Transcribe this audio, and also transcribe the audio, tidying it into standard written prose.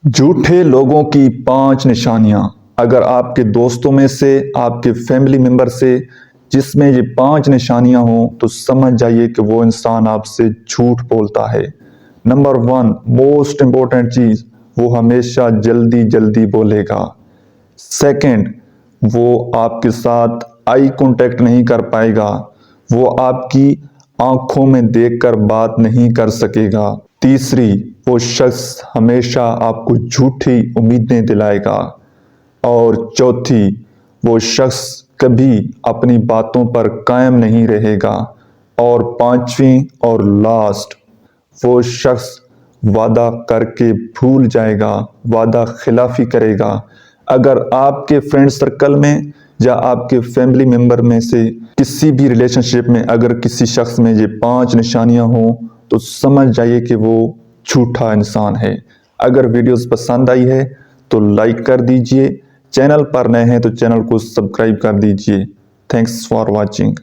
جھوٹے لوگوں کی 5 نشانیاں۔ اگر آپ کے دوستوں میں سے، آپ کے فیملی ممبر سے جس میں یہ 5 نشانیاں ہوں تو سمجھ جائیے کہ وہ انسان آپ سے جھوٹ بولتا ہے۔ نمبر 1 موسٹ امپورٹنٹ چیز، وہ ہمیشہ جلدی جلدی بولے گا۔ سیکنڈ، وہ آپ کے ساتھ آئی کانٹیکٹ نہیں کر پائے گا، وہ آپ کی آنکھوں میں دیکھ کر بات نہیں کر سکے گا۔ تیسری، وہ شخص ہمیشہ آپ کو جھوٹی امیدیں دلائے گا۔ اور چوتھی، وہ شخص کبھی اپنی باتوں پر قائم نہیں رہے گا۔ اور پانچویں اور لاسٹ، وہ شخص وعدہ کر کے بھول جائے گا، وعدہ خلافی کرے گا۔ اگر آپ کے فرینڈ سرکل میں یا آپ کے فیملی ممبر میں سے کسی بھی ریلیشن شپ میں اگر کسی شخص میں یہ 5 نشانیاں ہوں تو سمجھ جائیے کہ وہ جھوٹا انسان ہے۔ اگر ویڈیوز پسند آئی ہے تو لائک کر دیجئے، چینل پر نئے ہیں تو چینل کو سبسکرائب کر دیجئے۔ Thanks for watching.